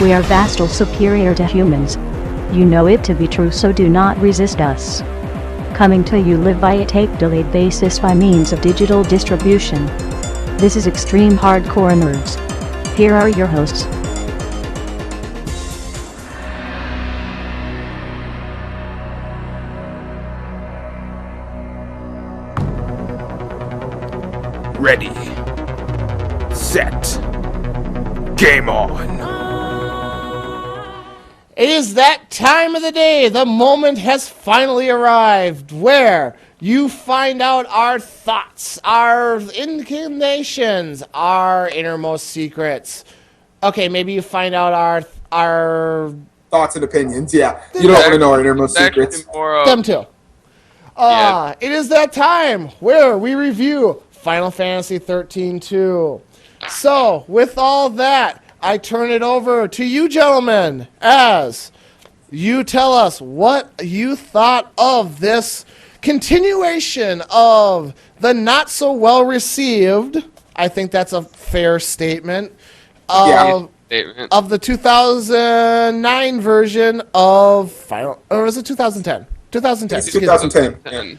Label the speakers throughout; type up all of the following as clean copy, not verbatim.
Speaker 1: We are vastly superior to humans. You know it to be true, so do not resist us. Coming to you live via tape delayed basis by means of digital distribution. This is Extreme Hardcore Nerds. Here are your hosts.
Speaker 2: Ready, set, game on.
Speaker 3: It is that time of the day. The moment has finally arrived where you find out our thoughts, our inclinations, our innermost secrets. Okay, maybe you find out our
Speaker 4: thoughts and opinions. Yeah, you don't want to know our innermost secrets.
Speaker 3: Them too. It is that time where we review Final Fantasy 13-2. So, with all that, I turn it over to you gentlemen as you tell us what you thought of this continuation of the not so well received, I think that's a fair statement, of the 2009 version of Final, or was it 2010? 2010.
Speaker 4: It's 2010.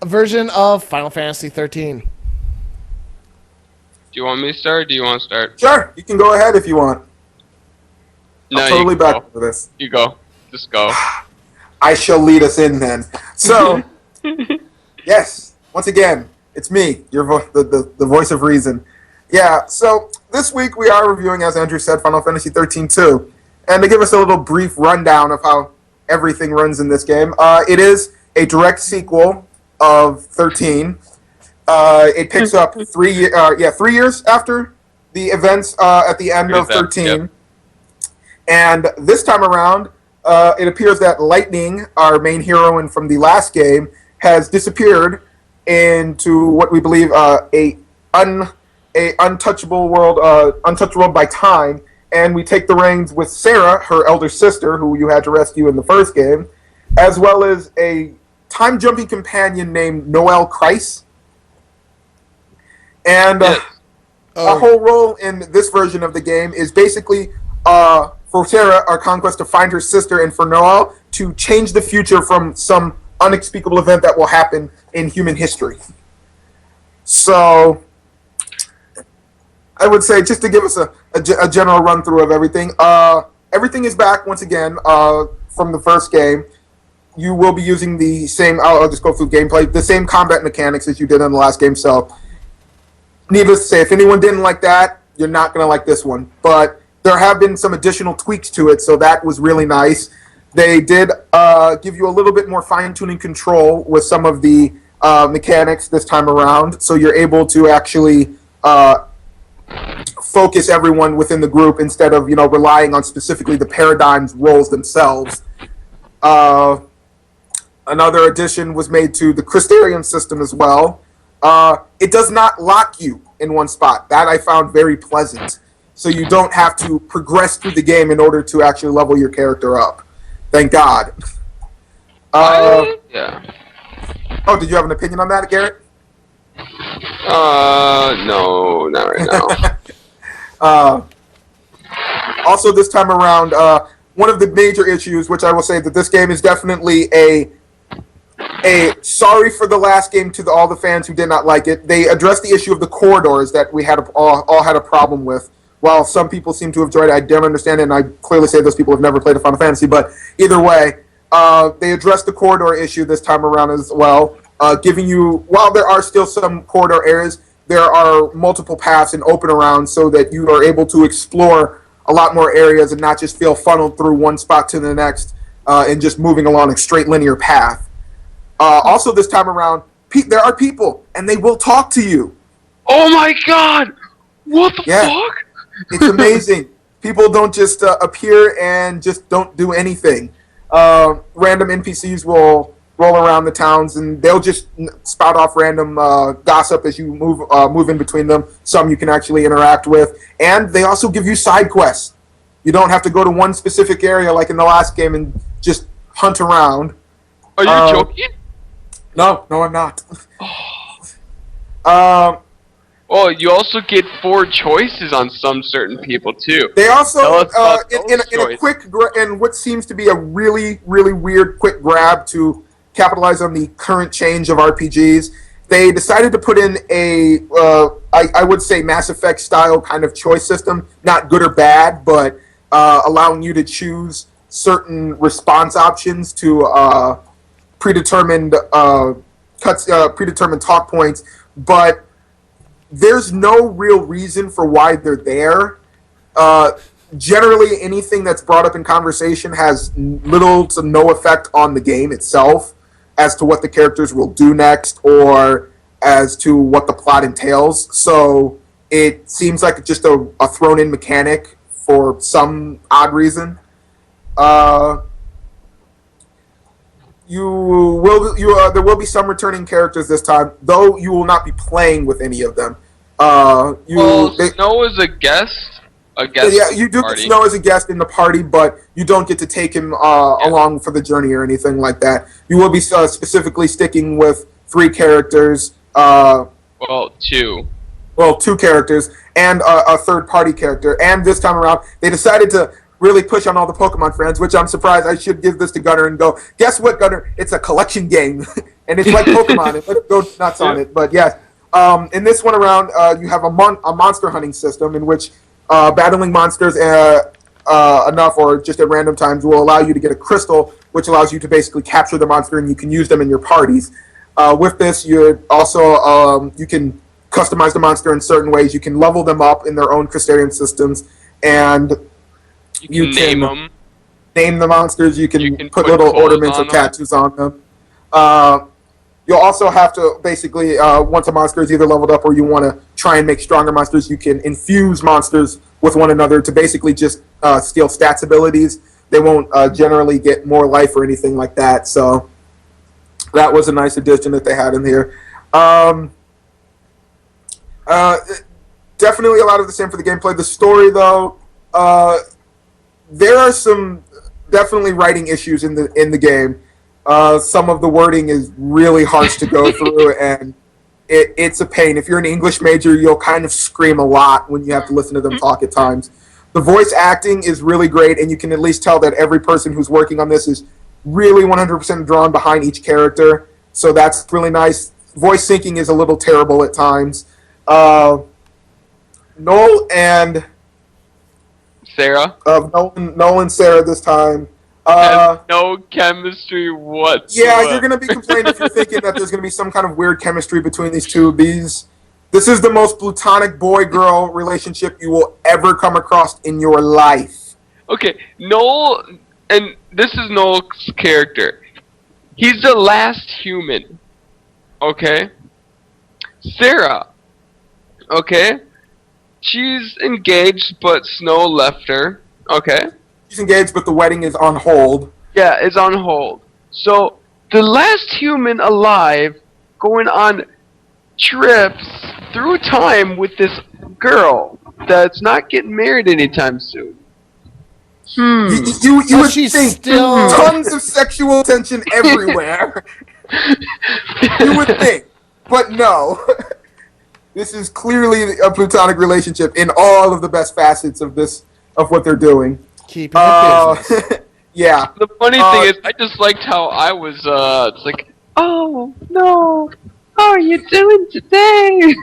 Speaker 3: Version of Final Fantasy 13.
Speaker 5: Do you want me to start or do you want to start?
Speaker 4: Sure, you can go ahead if you want.
Speaker 5: No,
Speaker 4: I'm totally back for this.
Speaker 5: You go. Just go.
Speaker 4: I shall lead us in then. So, yes, once again, it's me, your the voice of reason. Yeah, so this week we are reviewing, as Andrew said, Final Fantasy 13-2. And to give us a little brief rundown of how everything runs in this game, it is a direct sequel of 13. It picks up 3 years after the events at the end of 13. Yep. And this time around, it appears that Lightning, our main heroine from the last game, has disappeared into what we believe a untouchable world, untouchable by time. And we take the reins with Sarah, her elder sister, who you had to rescue in the first game, as well as a time-jumping companion named Noelle Kreis. And our whole role in this version of the game is basically, for Sarah, our conquest to find her sister, and for Noelle to change the future from some unspeakable event that will happen in human history. So, I would say, just to give us a general run-through of everything, everything is back once again from the first game. You will be using the same, I'll just go through gameplay, the same combat mechanics as you did in the last game, so needless to say, if anyone didn't like that, you're not going to like this one. But there have been some additional tweaks to it, so that was really nice. They did give you a little bit more fine-tuning control with some of the mechanics this time around, so you're able to actually focus everyone within the group instead of, relying on specifically the paradigm's roles themselves. Another addition was made to the Crystarium system as well. It does not lock you in one spot. That I found very pleasant. So you don't have to progress through the game in order to actually level your character up. Thank God.
Speaker 5: Yeah.
Speaker 4: Oh, did you have an opinion on that, Garrett?
Speaker 5: No, not right now.
Speaker 4: Also, this time around, one of the major issues, which I will say that this game is definitely a sorry for the last game to all the fans who did not like it. They addressed the issue of the corridors that we had all had a problem with. While some people seem to have enjoyed it, I don't understand it, and I clearly say those people have never played a Final Fantasy. But either way, they addressed the corridor issue this time around as well, giving you, while there are still some corridor areas, there are multiple paths and open around so that you are able to explore a lot more areas and not just feel funneled through one spot to the next and just moving along a straight linear path. Also, this time around, there are people, and they will talk to you.
Speaker 5: Oh my God! What the fuck?
Speaker 4: It's amazing. People don't just appear and just don't do anything. Random NPCs will roll around the towns, and they'll just spout off random gossip as you move in between them. Some you can actually interact with. And they also give you side quests. You don't have to go to one specific area like in the last game and just hunt around.
Speaker 5: Are you joking?
Speaker 4: No, I'm not.
Speaker 5: Well, you also get 4 choices on some certain people too.
Speaker 4: They also,
Speaker 5: Tell us about
Speaker 4: in
Speaker 5: those
Speaker 4: a quick, and what seems to be a really, really weird quick grab to capitalize on the current change of RPGs, they decided to put in a, I would say Mass Effect style kind of choice system, not good or bad, but allowing you to choose certain response options to predetermined predetermined talk points, but there's no real reason for why they're there. Generally, anything that's brought up in conversation has little to no effect on the game itself as to what the characters will do next or as to what the plot entails. So it seems like just a thrown-in mechanic for some odd reason. There will be some returning characters this time, though you will not be playing with any of them.
Speaker 5: Snow is a guest.
Speaker 4: Yeah, you do get Snow as a guest in the party, but you don't get to take him along for the journey or anything like that. You will be specifically sticking with 3 characters.
Speaker 5: 2.
Speaker 4: Well, 2 characters and a third-party character. And this time around, they decided to really push on all the Pokemon fans, which I'm surprised. I should give this to Gunnar and go, guess what, Gunnar? It's a collection game. And it's like Pokemon. Let's go nuts on it. But yes, in this one around, you have a monster hunting system in which battling monsters enough or just at random times will allow you to get a crystal, which allows you to basically capture the monster and you can use them in your parties. With this, you also you can customize the monster in certain ways. You can level them up in their own Crystarium systems, and you can name the monsters. You can put little ornaments or tattoos on them. You'll also have to basically, once a monster is either leveled up or you want to try and make stronger monsters, you can infuse monsters with one another to basically just steal stats abilities. They won't generally get more life or anything like that. So that was a nice addition that they had in here. Definitely a lot of the same for the gameplay. The story, though, there are some definitely writing issues in the game. Some of the wording is really harsh to go through, and it's a pain. If you're an English major, you'll kind of scream a lot when you have to listen to them talk at times. The voice acting is really great, and you can at least tell that every person who's working on this is really 100% drawn behind each character, so that's really nice. Voice syncing is a little terrible at times. Noel and
Speaker 5: Sarah?
Speaker 4: Noel and Sarah this time.
Speaker 5: Has no chemistry whatsoever.
Speaker 4: Yeah, you're going to be complaining if you're thinking that there's going to be some kind of weird chemistry between these two. This is the most platonic boy-girl relationship you will ever come across in your life.
Speaker 5: Okay, Noel, and this is Noel's character. He's the last human. Okay? Sarah. Okay? She's engaged, but Snow left her. Okay?
Speaker 4: She's engaged, but the wedding is on hold.
Speaker 5: Yeah, it's on hold. So, the last human alive going on trips through time with this girl that's not getting married anytime soon.
Speaker 4: You would think
Speaker 3: still
Speaker 4: tons of sexual tension everywhere. You would think, but no. This is clearly a platonic relationship in all of the best facets of what they're doing.
Speaker 3: Keeping it business.
Speaker 4: Yeah.
Speaker 5: The funny thing is, I just liked how I was, it's like, oh, no, how are you doing today?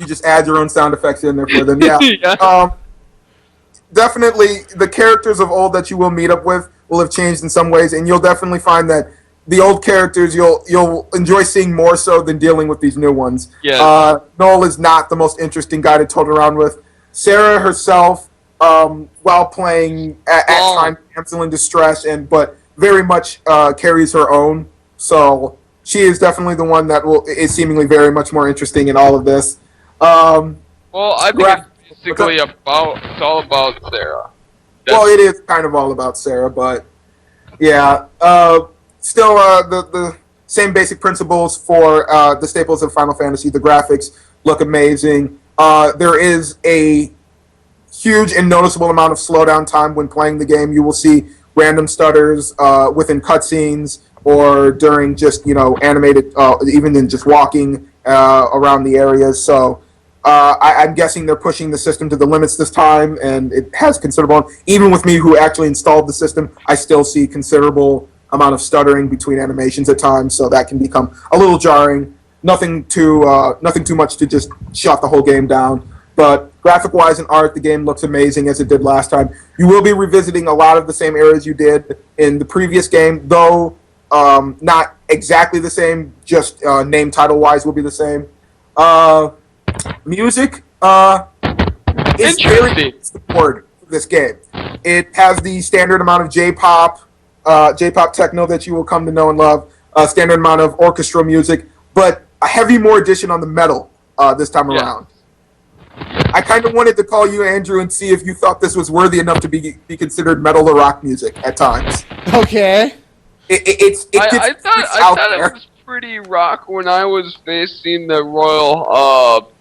Speaker 4: You just add your own sound effects in there for them, yeah.
Speaker 5: Yeah.
Speaker 4: Definitely, the characters of old that you will meet up with will have changed in some ways, and you'll definitely find that the old characters you'll enjoy seeing more so than dealing with these new ones.
Speaker 5: Yeah.
Speaker 4: Noel is not the most interesting guy to tote around with. Sarah herself, while playing at times damsel in distress, but very much carries her own. So she is definitely the one that is seemingly very much more interesting in all of this.
Speaker 5: Well, I think it's basically it's all about Sarah.
Speaker 4: Well, it is kind of all about Sarah, but yeah. Still, the same basic principles for the staples of Final Fantasy. The graphics look amazing. There is a huge and noticeable amount of slowdown time when playing the game. You will see random stutters within cutscenes or during just animated, even in just walking around the areas. So I'm guessing they're pushing the system to the limits this time, and it has considerable. Even with me, who actually installed the system, I still see considerable amount of stuttering between animations at times, so that can become a little jarring. Nothing too much to just shut the whole game down. But graphic-wise and art, the game looks amazing as it did last time. You will be revisiting a lot of the same areas you did in the previous game, though not exactly the same. Just name title-wise will be the same. Music is very supported for this game. It has the standard amount of J-pop techno that you will come to know and love. Standard amount of orchestral music, but a heavy more addition on the metal this time around. I kind of wanted to call you, Andrew, and see if you thought this was worthy enough to be considered metal or rock music at times.
Speaker 3: Okay.
Speaker 5: I thought it was pretty rock when I was facing the royal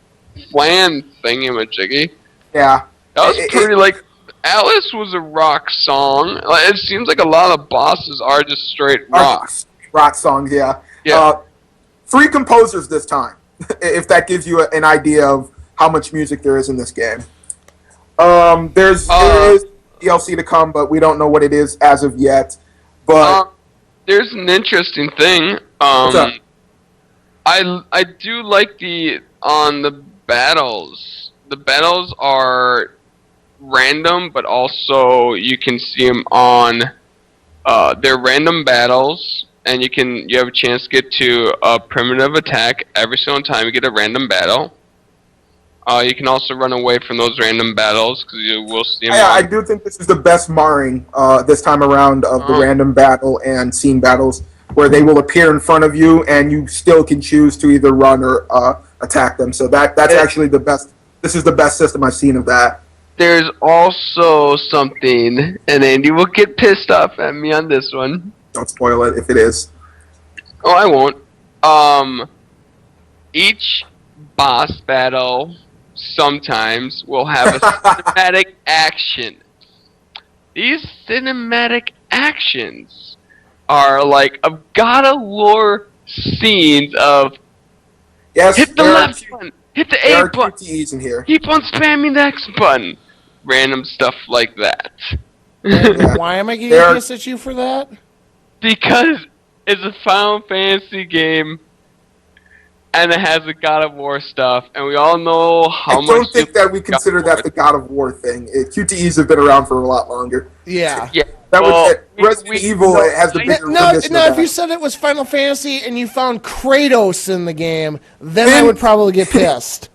Speaker 5: plan thingamajiggy.
Speaker 4: Yeah.
Speaker 5: That was pretty like Alice was a rock song. It seems like a lot of bosses are just straight rock.
Speaker 4: Rock songs, yeah.
Speaker 5: Yeah.
Speaker 4: 3 composers this time, if that gives you an idea of how much music there is in this game. There is DLC to come, but we don't know what it is as of yet. But
Speaker 5: there's an interesting thing.
Speaker 4: What's up?
Speaker 5: I do like the battles. The battles are random, but also you can see them on. They're random battles, and you have a chance to get to a primitive attack every single time you get a random battle. You can also run away from those random battles because you will see them.
Speaker 4: I do think this is the best marring this time around of the random battle and scene battles, where they will appear in front of you and you still can choose to either run or attack them. So that's actually the best. This is the best system I've seen of that.
Speaker 5: There's also something, and Andy will get pissed off at me on this one.
Speaker 4: Don't spoil it if it is.
Speaker 5: Oh, I won't. Each boss battle sometimes will have a cinematic action. These cinematic actions are like a God of War scenes of hit the left button, hit the A button,
Speaker 4: QTEs in here.
Speaker 5: keep on spamming the X button, random stuff like that.
Speaker 3: Why am I getting pissed at you for that?
Speaker 5: Because it's a Final Fantasy game, and it has the God of War stuff, and we all know how much.
Speaker 4: I don't think that we consider that the God of War thing. QTEs have been around for a lot longer.
Speaker 3: Yeah.
Speaker 5: Yeah.
Speaker 4: That was it. Resident Evil has the bigger tradition
Speaker 3: No,
Speaker 4: of
Speaker 3: if you
Speaker 4: that.
Speaker 3: said it was Final Fantasy and you found Kratos in the game, then I would probably get pissed.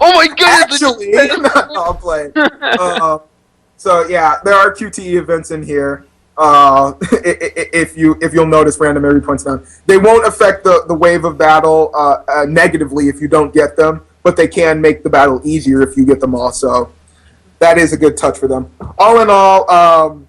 Speaker 5: Oh my god!
Speaker 4: Actually, no, I'm playing. So yeah, there are QTE events in here. If you'll notice, random every points down. They won't affect the wave of battle negatively if you don't get them, but they can make the battle easier if you get them all. So that is a good touch for them. All in all,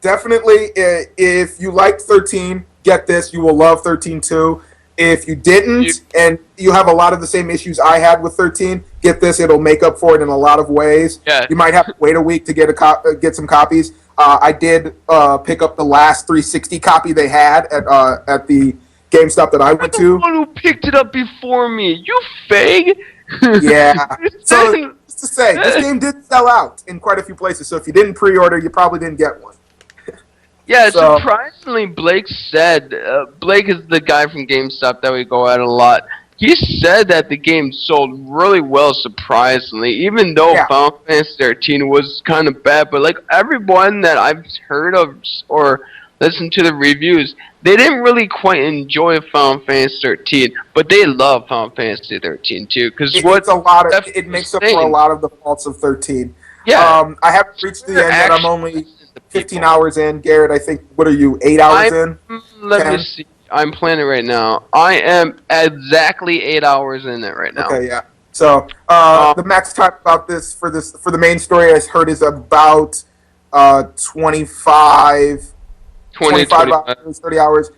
Speaker 4: definitely, if you liked 13, get this. You will love 13 too. If you didn't, and you have a lot of the same issues I had with 13, get this. It'll make up for it in a lot of ways.
Speaker 5: Yeah.
Speaker 4: You might have to wait a week to get some copies. I did pick up the last 360 copy they had at the GameStop that I went to.
Speaker 5: The one who picked it up before me. You fag.
Speaker 4: Yeah. So just to say, this game did sell out in quite a few places. So if you didn't pre-order, you probably didn't get one.
Speaker 5: Yeah, surprisingly, Blake said, Blake is the guy from GameStop that we go at a lot. He said that the game sold really well, surprisingly, even though Final Fantasy 13 was kind of bad. But like everyone that I've heard of or listened to the reviews, they didn't really quite enjoy Final Fantasy 13, but they love Final Fantasy 13 too. Because
Speaker 4: it makes up for a lot of the faults of 13.
Speaker 5: Yeah,
Speaker 4: I haven't reached the end yet. I'm only 15 hours in. Garrett, I think, what are you, 8 hours in?
Speaker 5: Let me see. I'm playing it right now. I am exactly 8 hours in it right now.
Speaker 4: Okay, yeah. So the max time about this for the main story I heard is about 25 hours, 30 hours.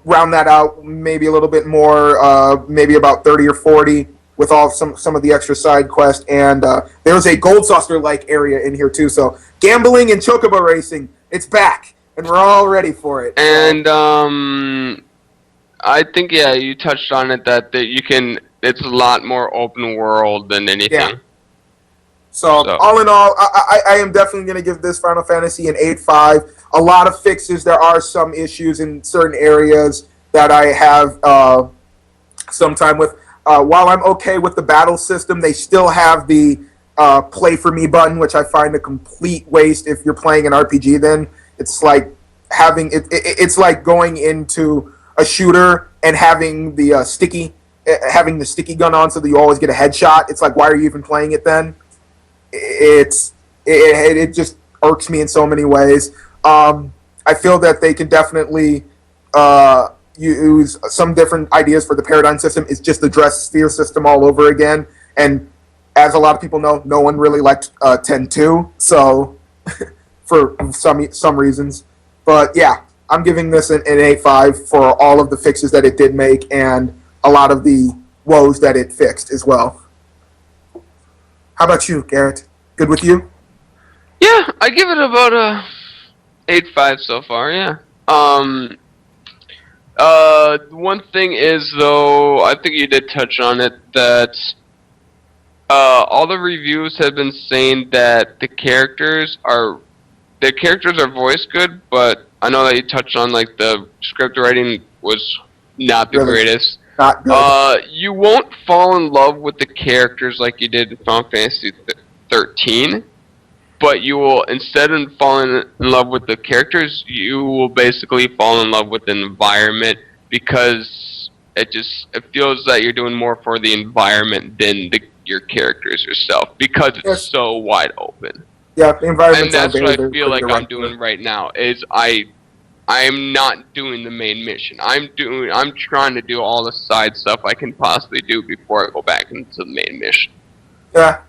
Speaker 4: Round that out, maybe a little bit more, maybe about 30 or 40 with all some of the extra side quests. And there's a Gold Saucer-like area in here too. So gambling and chocobo racing, it's back, and we're all ready for it.
Speaker 5: And I think you touched on it that you can it's a lot more open world than anything.
Speaker 4: Yeah. So all in all, I am definitely going to give this Final Fantasy an 8.5. A lot of fixes. There are some issues in certain areas that I have some time with. While I'm okay with the battle system, they still have the play for me button, which I find a complete waste if you're playing an RPG. Then it's like it's like going into a shooter and having the sticky gun on so that you always get a headshot. It's like, why are you even playing it then? It just irks me in so many ways. I feel that they can definitely use some different ideas for the paradigm system. It's just the dress sphere system all over again. And as a lot of people know, no one really liked 10.2, so for some reasons. But yeah, I'm giving this an 8.5 for all of the fixes that it did make and a lot of the woes that it fixed as well. How about you, Garrett? Good with you?
Speaker 5: Yeah, I give it about a 8.5 so far. Yeah. One thing is though, I think you did touch on it, that all the reviews have been saying that the characters are voiced good, but I know that you touched on like the script writing was not the greatest.
Speaker 4: Not good.
Speaker 5: You won't fall in love with the characters like you did in Final Fantasy 13, but you will, instead of falling in love with the characters, you will basically fall in love with the environment, because it feels that you're doing more for the environment than your characters yourself, because it's so wide open.
Speaker 4: Yeah, the environment.
Speaker 5: And that's what I feel like I'm doing right now, is I'm not doing the main mission. I'm trying to do all the side stuff I can possibly do before I go back into the main mission.
Speaker 4: Yeah,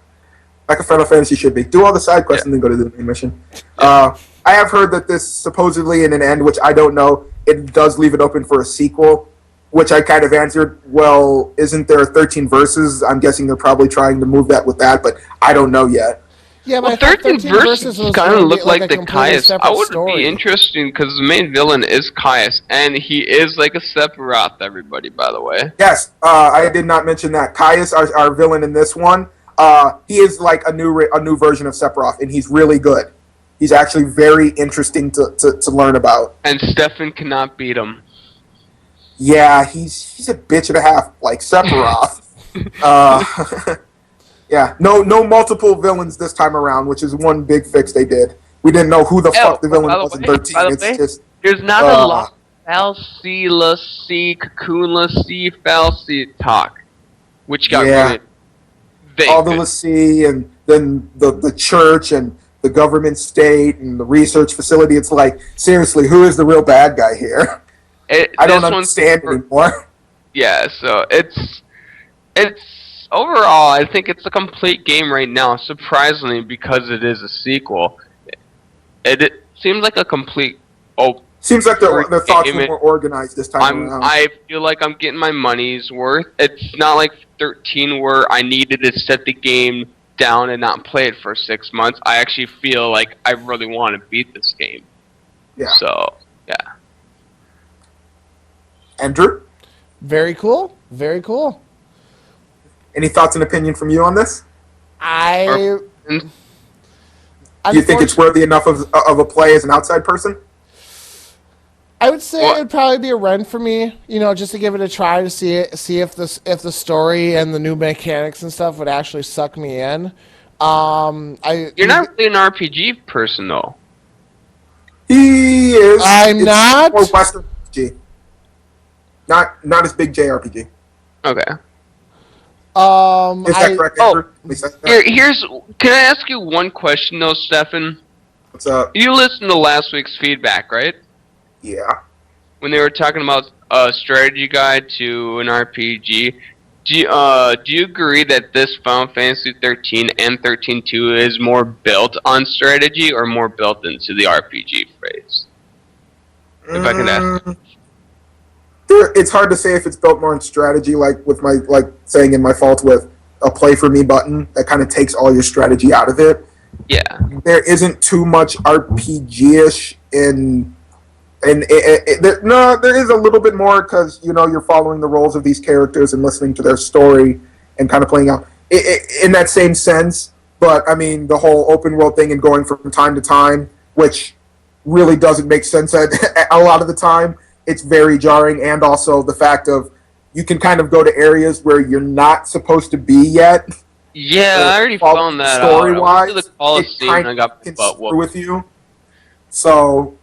Speaker 4: like a Final Fantasy should be. Do all the side quests and then go to the main mission. I have heard that this supposedly in an end, which I don't know, it does leave it open for a sequel, which I kind of answered, well, isn't there 13 verses? I'm guessing they're probably trying to move that with that, but I don't know yet.
Speaker 3: Yeah,
Speaker 5: well,
Speaker 3: but
Speaker 5: 13 verses kind of look like the Caius. I would be interesting because the main villain is Caius, and he is like a Sephiroth, everybody, by the way.
Speaker 4: Yes, I did not mention that. Caius, our villain in this one, he is like a new version of Sephiroth, and he's really good. He's actually very interesting to learn about.
Speaker 5: And Stefan cannot beat him.
Speaker 4: Yeah, he's a bitch and a half, like Sephiroth. Yeah, no multiple villains this time around, which is one big fix they did. We didn't know who the fuck the villain was in 13.
Speaker 5: There's not a lot of Falsi, Cocoon C, Falsi talk, which got really vague.
Speaker 4: All the Lassie, and then the church, and the government state, and the research facility. It's like, seriously, who is the real bad guy here? I don't understand anymore.
Speaker 5: Yeah, so it's overall, I think it's a complete game right now, surprisingly, because it is a sequel. It seems like a complete...
Speaker 4: seems like the thoughts were more organized this time around.
Speaker 5: I feel like I'm getting my money's worth. It's not like 13 where I needed to set the game down and not play it for 6 months. I actually feel like I really want to beat this game.
Speaker 4: Yeah.
Speaker 5: So, yeah.
Speaker 4: Andrew?
Speaker 3: Very cool. Very cool.
Speaker 4: Any thoughts and opinion from you on this?
Speaker 3: Do
Speaker 4: you think it's worthy enough of a play as an outside person?
Speaker 3: I would say it'd probably be a run for me, just to give it a try to see if the story and the new mechanics and stuff would actually suck me in.
Speaker 5: You're not really an RPG person, though.
Speaker 4: He is.
Speaker 3: I'm not.
Speaker 4: More Western RPG. Not as big JRPG.
Speaker 5: Okay.
Speaker 4: Is that correct, Andrew?
Speaker 5: Can I ask you one question, though, Stefan?
Speaker 4: What's up?
Speaker 5: You listened to last week's feedback, right?
Speaker 4: Yeah.
Speaker 5: When they were talking about a strategy guide to an RPG, do you agree that this Final Fantasy 13 and 13.2 is more built on strategy or more built into the RPG phrase? If I can ask.
Speaker 4: It's hard to say if it's built more on strategy, like with my saying in my fault with a play for me button that kind of takes all your strategy out of it.
Speaker 5: Yeah.
Speaker 4: There isn't too much RPG-ish in And there is a little bit more because you're following the roles of these characters and listening to their story and kind of playing out in that same sense. But I mean, the whole open world thing and going from time to time, which really doesn't make sense a lot of the time. It's very jarring, and also the fact of you can kind of go to areas where you're not supposed to be yet.
Speaker 5: Yeah, I already found that out.
Speaker 4: Story-wise,
Speaker 5: the Colosseum, I got
Speaker 4: can screw with you. So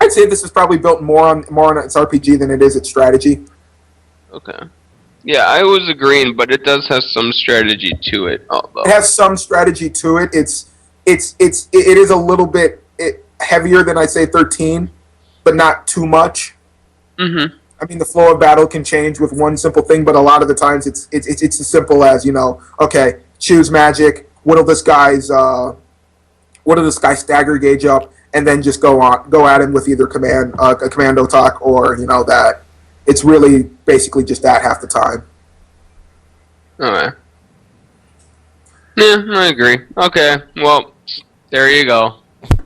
Speaker 4: I'd say this is probably built more on its RPG than it is its strategy.
Speaker 5: Okay. Yeah, I was agreeing, but it does have some strategy to it.
Speaker 4: It has some strategy to it. It is a little bit heavier than I'd say 13, but not too much.
Speaker 5: Mm-hmm.
Speaker 4: I mean, the flow of battle can change with one simple thing, but a lot of the times it's as simple as okay, choose magic, whittle this guy's stagger gauge up, and then just go at him with either a commando talk or that. It's really basically just that half the time.
Speaker 5: Alright. Yeah, I agree. Okay, well, there you go.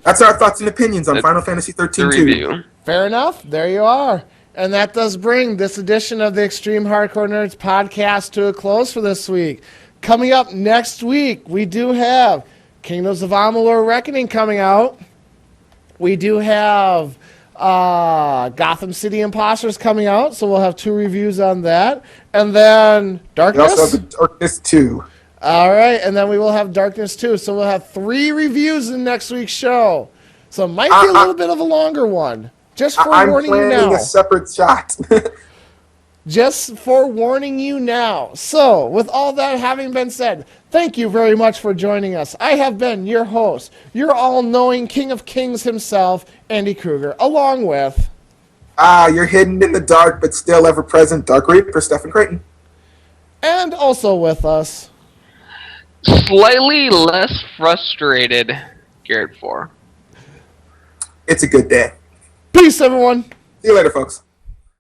Speaker 4: That's our thoughts and opinions on Final Fantasy 13
Speaker 5: review.
Speaker 3: Fair enough. There you are. And that does bring this edition of the Extreme Hardcore Nerds podcast to a close for this week. Coming up next week, we do have Kingdoms of Amalur Reckoning coming out. We do have Gotham City Imposters coming out, so we'll have 2 reviews on that. And then Darkness.
Speaker 4: We also have Darkness 2.
Speaker 3: All right, and then we will have Darkness 2. So we'll have 3 reviews in next week's show. So it might be a little bit of a longer one. Just forewarning you now.
Speaker 4: I'm planning a separate shot.
Speaker 3: Just forewarning you now. So, with all that having been said, thank you very much for joining us. I have been your host, your all-knowing King of Kings himself, Andy Kruger, along with...
Speaker 4: you're hidden in the dark, but still ever-present Dark Reaper, Stephen Creighton.
Speaker 3: And also with us...
Speaker 5: Slightly less frustrated, Garrett 4.
Speaker 4: It's a good day.
Speaker 3: Peace, everyone.
Speaker 4: See you later, folks.